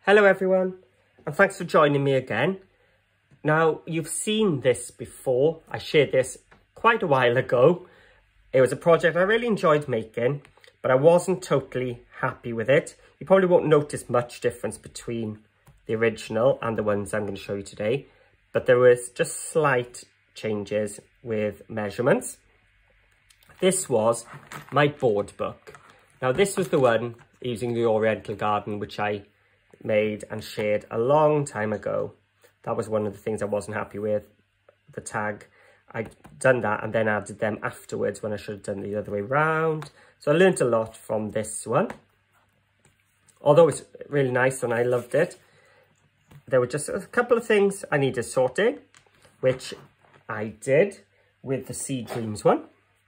Hello everyone, and thanks for joining me again. Now, you've seen this before. I shared this quite a while ago. It was a project I really enjoyed making, but I wasn't totally happy with it. You probably won't notice much difference between the original and the ones I'm going to show you today, but there was just slight changes with measurements. This was my board book. Now, this was the one using the Oriental Garden, which I made and shared a long time ago. That was one of the things I wasn't happy with, the tag. I'd done that and then added them afterwards when I should have done the other way round. So I learned a lot from this one. Although it's really nice and I loved it, there were just a couple of things I needed sorting, which I did with the Sea Dreams one.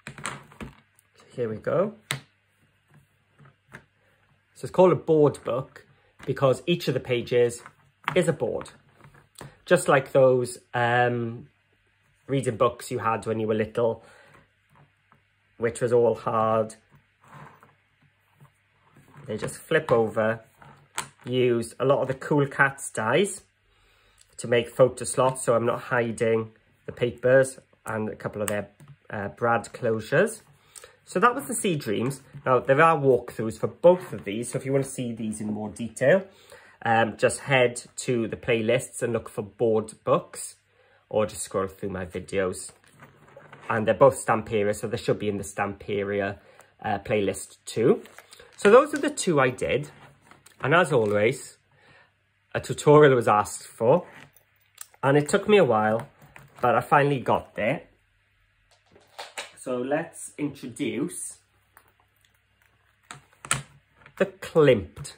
So here we go. So it's called a board book because each of the pages is a board. Just like those reading books you had when you were little, which was all hard. They just flip over. Used a lot of the Cool Cats dies to make photo slots, so I'm not hiding the papers, and a couple of their brad closures. So that was the Sea Dreams. Now, there are walkthroughs for both of these, so if you want to see these in more detail, just head to the playlists and look for board books, or just scroll through my videos. And they're both Stamperia, so they should be in the Stamperia playlist too. So those are the two I did. And as always, a tutorial was asked for. And it took me a while, but I finally got there. So let's introduce the Klimt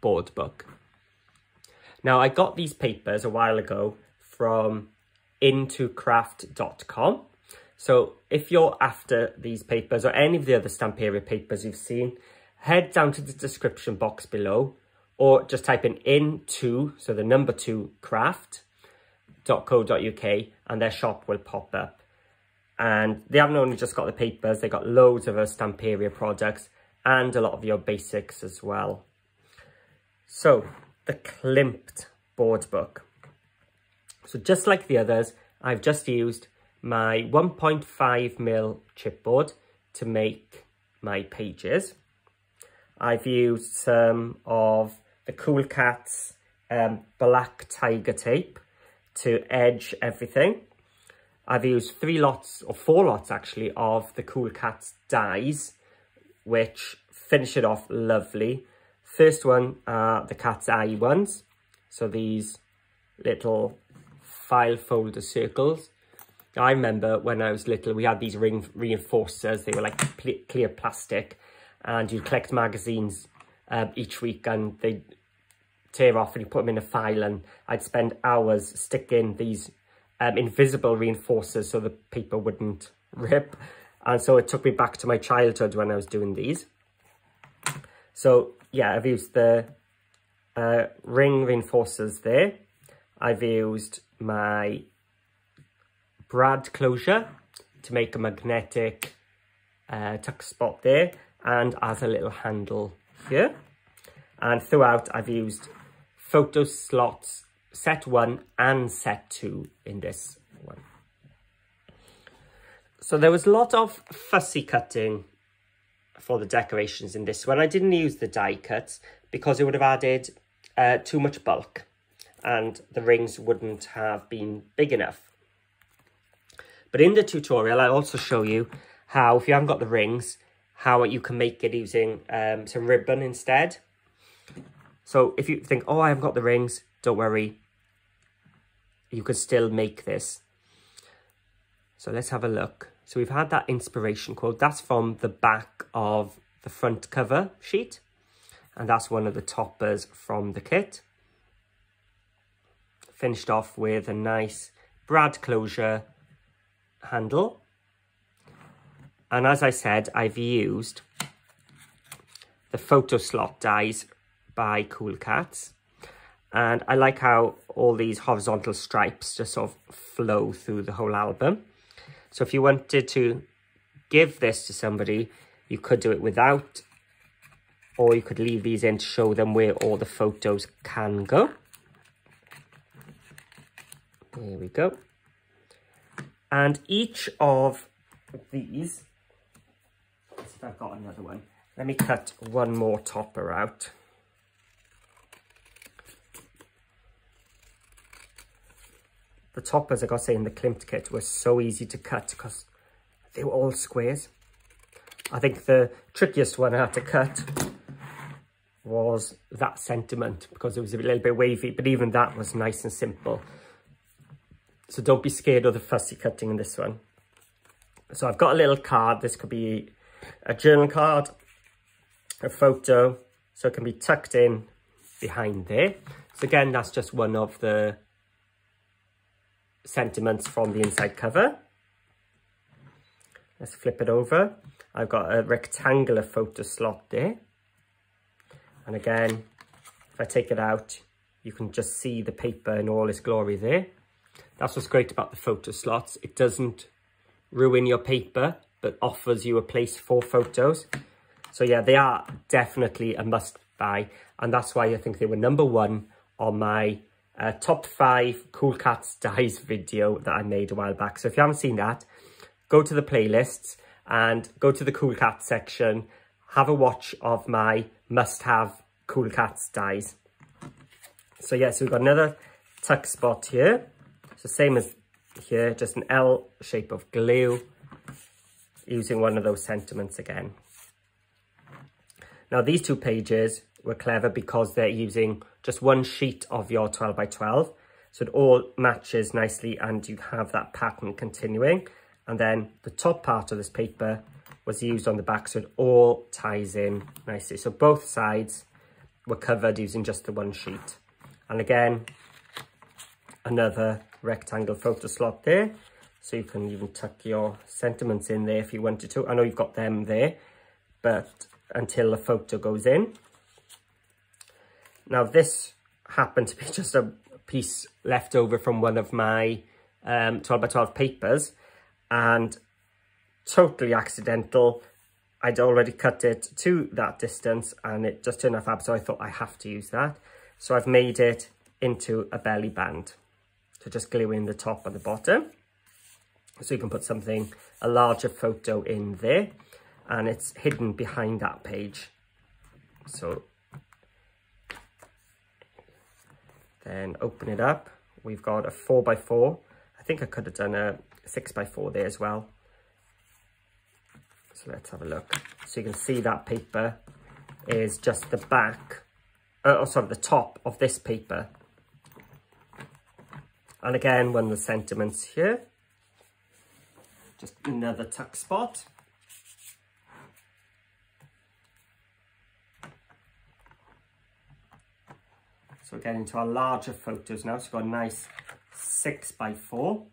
board book. Now, I got these papers a while ago from intocraft.com. So if you're after these papers or any of the other Stamperia papers you've seen, head down to the description box below, or just type in into, so the number 2 craft.co.uk, and their shop will pop up. And they haven't only just got the papers, they got loads of other Stamperia products and a lot of your basics as well. So, the Klimt board book. So just like the others, I've just used my 1.5mm chipboard to make my pages. I've used some of the Cool Cats black tiger tape to edge everything. I've used 4 lots actually of the Cool Cats dies, which finish it off lovely. First one are the cat's eye ones. So these little file folder circles. I remember when I was little, we had these ring reinforcers. They were like clear plastic, and you'd collect magazines each week, and they'd tear off and you put them in a file, and I'd spend hours sticking these invisible reinforcers so the paper wouldn't rip. And so it took me back to my childhood when I was doing these. So yeah, I've used the ring reinforcers there. I've used my brad closure to make a magnetic tuck spot there, and as a little handle here. And throughout I've used photo slots set 1 and set 2 in this one. So there was a lot of fussy cutting for the decorations in this one. I didn't use the die cuts because it would have added too much bulk and the rings wouldn't have been big enough. But in the tutorial, I'll also show you how, if you haven't got the rings, how you can make it using some ribbon instead. So if you think, oh, I haven't got the rings, don't worry. You could still make this. So let's have a look. So we've had that inspiration quote. That's from the back of the front cover sheet. And that's one of the toppers from the kit. Finished off with a nice brad closure handle. And as I said, I've used the photo slot dies by Cool Cats. And I like how all these horizontal stripes just sort of flow through the whole album. So if you wanted to give this to somebody, you could do it without or you could leave these in to show them where all the photos can go. There we go. And each of these, let's see if I've got another one. Let me cut one more topper out. The toppers, I got to say, in the Klimt kit were so easy to cut because they were all squares. I think the trickiest one I had to cut was that sentiment because it was a little bit wavy, but even that was nice and simple. So don't be scared of the fussy cutting in this one. So I've got a little card. This could be a journal card, a photo, so it can be tucked in behind there. So again, that's just one of the sentiments from the inside cover. Let's flip it over. I've got a rectangular photo slot there. And again, if I take it out, you can just see the paper in all its glory there. That's what's great about the photo slots. It doesn't ruin your paper, but offers you a place for photos. So yeah, they are definitely a must buy. And that's why I think they were #1 on my top 5 Cool Cats Dies video that I made a while back. So if you haven't seen that, go to the playlists and go to the Cool Cats section. Have a watch of my must-have Cool Cats Dies. So yeah, so we've got another tuck spot here. So same as here, just an L shape of glue, using one of those sentiments again. Now these two pages were clever because they're using just one sheet of your 12 by 12. So it all matches nicely and you have that pattern continuing. And then the top part of this paper was used on the back, so it all ties in nicely. So both sides were covered using just the one sheet. And again, another rectangle photo slot there, so you can even tuck your sentiments in there if you wanted to. I know you've got them there, but until the photo goes in. Now this happened to be just a piece left over from one of my 12 by 12 papers, and totally accidental. I'd already cut it to that distance and it just turned out fab, so I thought I have to use that. So I've made it into a belly band. So just glue in the top and the bottom. So you can put something, a larger photo in there, and it's hidden behind that page. So then open it up. We've got a 4 by 4. I think I could have done a 6 by 4 there as well. So let's have a look. So you can see that paper is just the back, the top of this paper. And again, one of the sentiments here. Just another tuck spot. So we're getting into our larger photos now. So we've got a nice 6 by 4.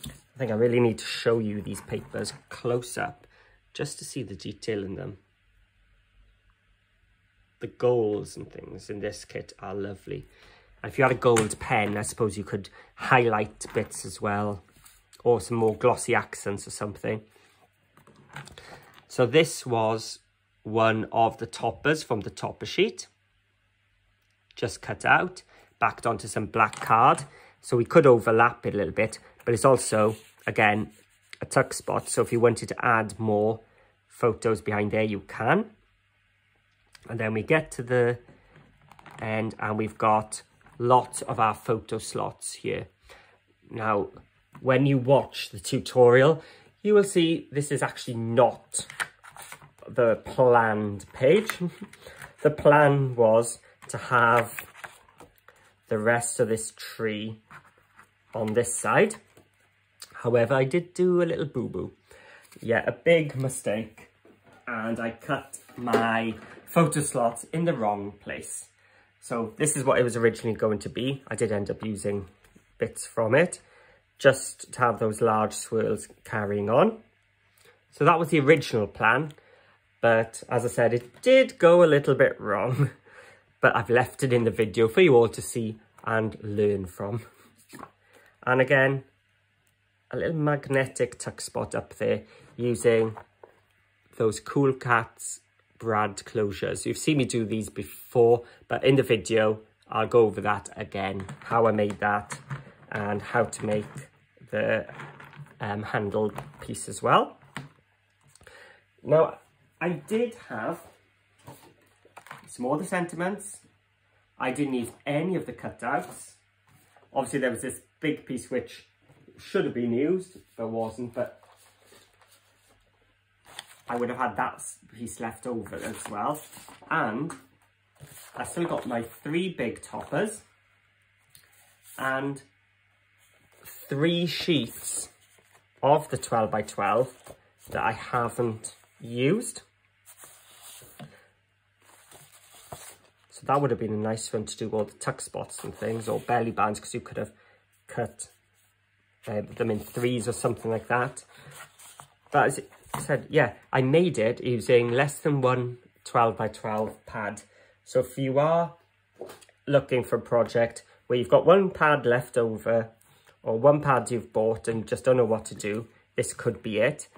I think I really need to show you these papers close up just to see the detail in them. The golds and things in this kit are lovely. And if you had a gold pen, I suppose you could highlight bits as well, or some more glossy accents or something. So this was one of the toppers from the topper sheet. Just cut out, backed onto some black card. So we could overlap it a little bit, but it's also, again, a tuck spot. So if you wanted to add more photos behind there, you can. And then we get to the end and we've got lots of our photo slots here. Now, when you watch the tutorial, you will see this is actually not the planned page. The plan was to have the rest of this tree on this side. However, I did do a little boo-boo. Yeah, a big mistake. And I cut my photo slots in the wrong place. So this is what it was originally going to be. I did end up using bits from it just to have those large swirls carrying on. So that was the original plan. But as I said, it did go a little bit wrong. But I've left it in the video for you all to see and learn from. And again, a little magnetic tuck spot up there using those Cool Cats brad closures. You've seen me do these before, but in the video, I'll go over that again, how I made that and how to make the handle piece as well. Now, I did have some more of the sentiments. I didn't use any of the cutouts. Obviously, there was this big piece which should have been used, but wasn't, but I would have had that piece left over as well. And I still got my 3 big toppers and 3 sheets of the 12 by 12 that I haven't used. So that would have been a nice one to do all the tuck spots and things, or belly bands, because you could have cut them in 3s or something like that. But as I said, yeah, I made it using less than 1 12 by 12 pad. So if you are looking for a project where you've got 1 pad left over, or 1 pad you've bought and just don't know what to do, this could be it.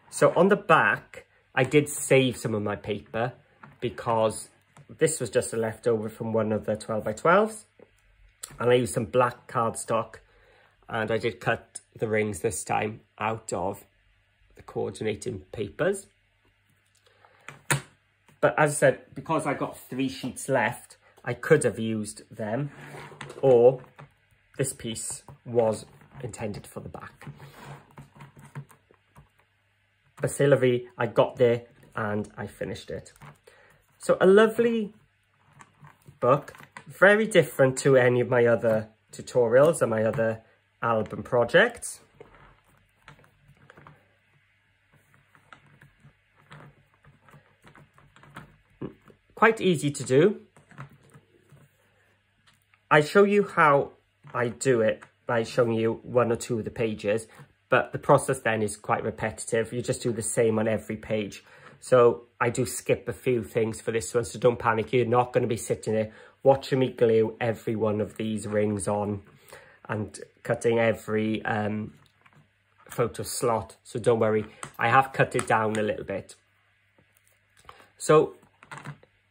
So on the back, I did save some of my paper because this was just a leftover from one of the 12 by 12s. And I used some black cardstock, and I did cut the rings this time out of the coordinating papers. But as I said, because I got 3 sheets left, I could have used them, or this piece was intended for the back. But c'est la vie, I got there and I finished it. So a lovely book, very different to any of my other tutorials and my other album projects. Quite easy to do. I show you how I do it by showing you 1 or 2 of the pages, but the process then is quite repetitive. You just do the same on every page. So I do skip a few things for this one, so don't panic. You're not going to be sitting there watching me glue every one of these rings on and cutting every photo slot. So don't worry, I have cut it down a little bit. So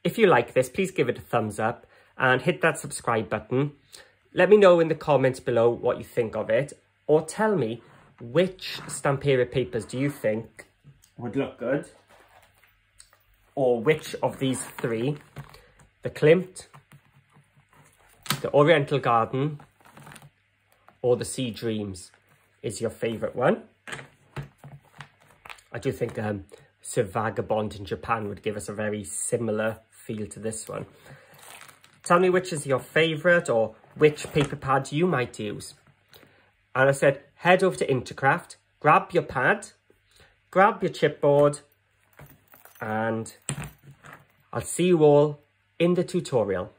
if you like this, please give it a thumbs up and hit that subscribe button. Let me know in the comments below what you think of it, or tell me which Stamperia papers do you think would look good, or which of these 3, the Klimt, the Oriental Garden, or the Sea Dreams, is your favourite one. I do think Sir Vagabond in Japan would give us a very similar feel to this one. Tell me which is your favourite, or which paper pad you might use. And I said, head over to Intercraft, grab your pad, grab your chipboard, and I'll see you all in the tutorial.